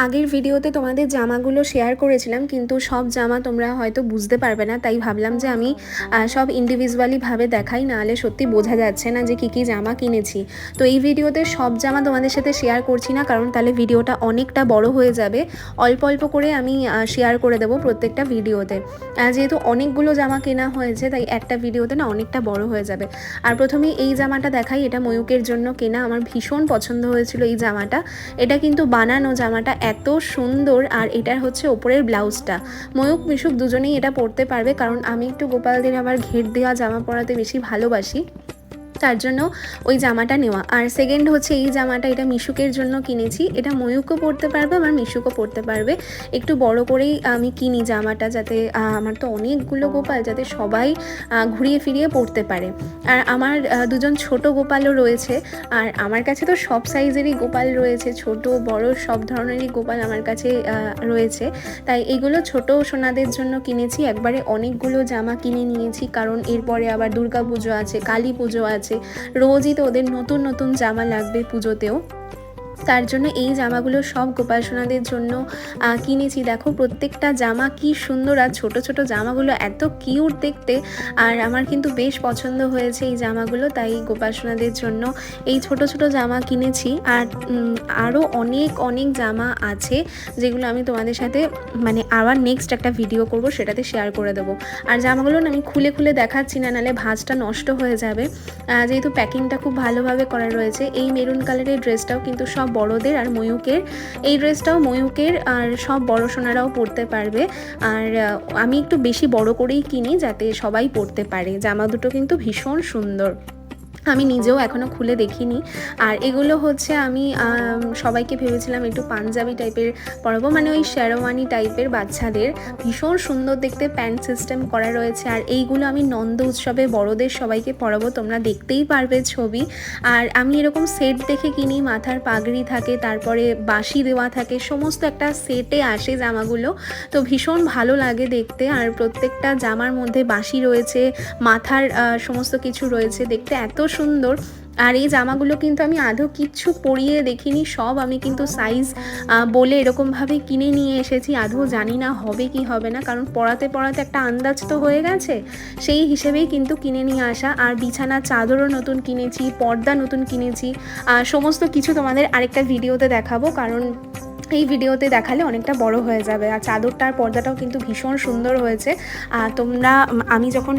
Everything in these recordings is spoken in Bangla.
আগের ভিডিওতে তোমাদের জামাগুলো শেয়ার করেছিলাম, কিন্তু সব জামা তোমরা হয়তো বুঝতে পারবে না, তাই ভাবলাম যে আমি সব ইন্ডিভিজুয়ালিভাবে দেখাই, নাহলে সত্যি বোঝা যাচ্ছে না যে কী কী জামা কিনেছি। তো এই ভিডিওতে সব জামা তোমাদের সাথে শেয়ার করছি না, কারণ তাহলে ভিডিওটা অনেকটা বড় হয়ে যাবে। অল্প অল্প করে আমি শেয়ার করে দেবো প্রত্যেকটা ভিডিওতে। যেহেতু অনেকগুলো জামা কেনা হয়েছে, তাই একটা ভিডিওতে না অনেকটা বড় হয়ে যাবে। আর প্রথমেই এই জামাটা দেখাই, এটা ময়ূকের জন্য কেনা। আমার ভীষণ পছন্দ হয়েছিল এই জামাটা। এটা কিন্তু বানানো জামাটা এত সুন্দর, আর এটার হচ্ছে ওপরের ব্লাউজটা। ময়ূক মিশুক দুজনেই এটা পরতে পারবে, কারণ আমি একটু গোপালদের আবার ঘের দেওয়া জামা পরাতে বেশি ভালোবাসি, তার জন্য ওই জামাটা নেওয়া। আর সেকেন্ড হচ্ছে এই জামাটা, এটা মিশুকের জন্য কিনেছি। এটা ময়ূকও পরতে পারবে, আমার মিশুকও পরতে পারবে। একটু বড় করেই আমি কিনি জামাটা, যাতে আমার তো অনেকগুলো গোপাল, যাতে সবাই ঘুরিয়ে ফিরিয়ে পরতে পারে। আর আমার দুজন ছোট গোপালও রয়েছে, আর আমার কাছে তো সব সাইজেরই গোপাল রয়েছে, ছোট বড় সব ধরনেরই গোপাল আমার কাছে রয়েছে। তাই এগুলো ছোট সোনাদের জন্য কিনেছি। একবারে অনেকগুলো জামা কিনে নিয়েছি, কারণ এরপরে আবার দুর্গা পুজো আছে, কালী পুজো আছে, রোজই তো ওদের নতুন নতুন জামা লাগবে পুজোতেও। তার জন্য এই জামাগুলো সব গোপাল সোনাদের জন্য কিনেছি। দেখো প্রত্যেকটা জামা কি সুন্দর, আর ছোট ছোট জামাগুলো এত কিউট দেখতে, আর আমার কিন্তু বেশ পছন্দ হয়েছে এই জামাগুলো। তাই গোপাল সোনাদের জন্য এই ছোট ছোট জামা কিনেছি। আর আরও অনেক অনেক জামা আছে, যেগুলো আমি তোমাদের সাথে মানে আবার নেক্সট একটা ভিডিও করব, সেটাতে শেয়ার করে দেবো। আর জামাগুলো আমি খুলে খুলে দেখাচ্ছি না, নাহলে ভাঁজটা নষ্ট হয়ে যাবে, যেহেতু প্যাকিংটা খুব ভালোভাবে করা রয়েছে। এই মেরুন কালারের ড্রেসটাও কিন্তু সব বড়দের, আর ময়ূকের এই ড্রেসটাও ময়ূকের, আর সব বড় সোনারাও পরতে পারবে। আর আমি একটু বেশি বড় করেই কিনি, যাতে সবাই পরতে পারে। জামা দুটো কিন্তু ভীষণ সুন্দর, আমি নিজেও এখনও খুলে দেখিনি। আর এগুলো হচ্ছে আমি সবাইকে ভেবেছিলাম একটু পাঞ্জাবি টাইপের পরাবো, মানে ওই শেরওয়ানি টাইপের বাচ্চাদের। ভীষণ সুন্দর দেখতে প্যান্ট সিস্টেম করা রয়েছে। আর এইগুলো আমি নন্দ উৎসবে বড়দের সবাইকে পরাবো, তোমরা দেখতেই পারবে ছবি। আর আমি এরকম সেট দেখে কিনি, মাথার পাগড়ি থাকে, তারপরে বাঁশি দেওয়া থাকে, সমস্ত একটা সেটে আসে জামাগুলো। তো ভীষণ ভালো লাগে দেখতে। আর প্রত্যেকটা জামার মধ্যে বাঁশি রয়েছে, মাথার সমস্ত কিছু রয়েছে, দেখতে এত সুন্দর। আর এই জামাগুলো কিন্তু আমি আদৌ কিচ্ছু পরিয়ে দেখিনি, সব আমি কিন্তু সাইজ বলে এরকমভাবে কিনে নিয়ে এসেছি। আদৌ জানি না হবে কি হবে না, কারণ পরাতে পরাতে একটা আন্দাজ তো হয়ে গেছে, সেই হিসেবেই কিন্তু কিনে নিয়ে আসা। আর বিছানার চাদরও নতুন কিনেছি, পর্দা নতুন কিনেছি, সমস্ত কিছু তোমাদের আরেকটা ভিডিওতে দেখাবো, কারণ এই ভিডিওতে দেখালে অনেকটা বড় হয়ে যাবে। আর চাদরটার পর্দাটাও কিন্তু ভীষণ সুন্দর হয়েছে। তোমরা আমি যখন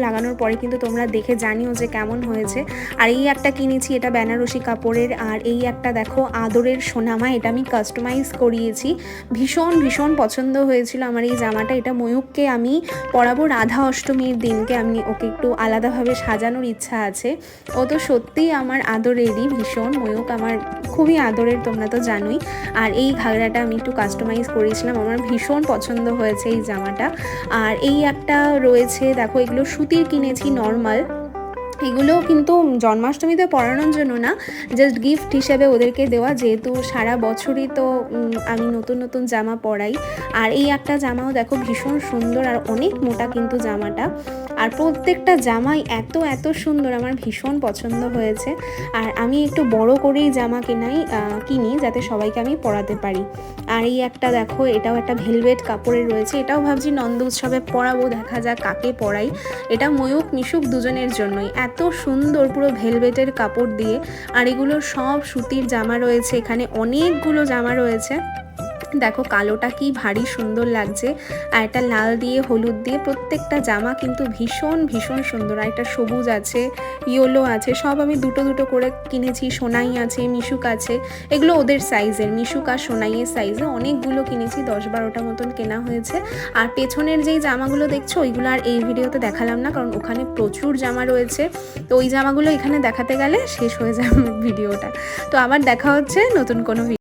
লাগানোর পরে কিন্তু তোমরা দেখে জানিও যে কেমন হয়েছে। আর এই একটা কিনেছি, এটা বেনারসি কাপড়ের। আর এই একটা দেখো আদরের সোনামা, এটা আমি কাস্টমাইজ করিয়েছি। ভীষণ ভীষণ পছন্দ হয়েছিল আমার এই জামাটা। এটা ময়ূককে আমি পরাবো রাধা অষ্টমীর দিনকে, আমি ওকে একটু আলাদাভাবে সাজানোর ইচ্ছা আছে। ও তো সত্যিই আমার আদরেরই ভীষণ, ময়ূক আমার খুবই আদরের, তোমরা তো জানোই। আর এই ঘাগরাটা আমি একটু কাস্টমাইজ করেছিলাম, আমার ভীষণ পছন্দ হয়েছে এই জামাটা। আর এই একটা রয়েছে, দেখো এগুলো সুতির কিনেছি নর্মাল। এগুলো কিন্তু জন্মাষ্টমীতে পরানোর জন্য না, জাস্ট গিফট হিসেবে ওদেরকে দেওয়া, যেহেতু সারা বছরই তো আমি নতুন নতুন জামা পরাই। আর এই একটা জামাও দেখো ভীষণ সুন্দর, আর অনেক মোটা কিন্তু জামাটা। আর প্রত্যেকটা জামাই এত এত সুন্দর, আমার ভীষণ পছন্দ হয়েছে। আর আমি একটু বড় করেই জামা কিনি, যাতে সবাইকে আমি পরাতে পারি। আর এই একটা দেখো, এটাও একটা ভেলভেট কাপড়ের রয়েছে, এটাও ভাবছি নন্দ উৎসবে পরাবো, দেখা যাক কাকে পরাই। এটা ময়ূক মিশুক দুজনের জন্যই, এত সুন্দর পুরো ভেলভেটের কাপড় দিয়ে। আর এগুলো সব সুতির জামা রয়েছে, এখানে অনেকগুলো জামা রয়েছে। দেখো কালোটা কি ভারী সুন্দর লাগছে, আর একটা লাল দিয়ে হলুদ দিয়ে, প্রত্যেকটা জামা কিন্তু ভীষণ ভীষণ সুন্দর। আর একটা সবুজ আছে, ইয়েলো আছে, সব আমি দুটো দুটো করে কিনেছি। সোনাই আছে, মিশুক আছে, এগুলো ওদের সাইজের, মিশুক আর সোনাইয়ের সাইজে অনেকগুলো কিনেছি, 10-12টা মতন কেনা হয়েছে। আর পেছনের যেই জামাগুলো দেখছো ওইগুলো আর এই ভিডিওতে দেখালাম না, কারণ ওখানে প্রচুর জামা রয়েছে। তো ওই জামাগুলো এখানে দেখাতে গেলে শেষ হয়ে যাবে ভিডিওটা। তো আবার দেখা হচ্ছে নতুন কোনো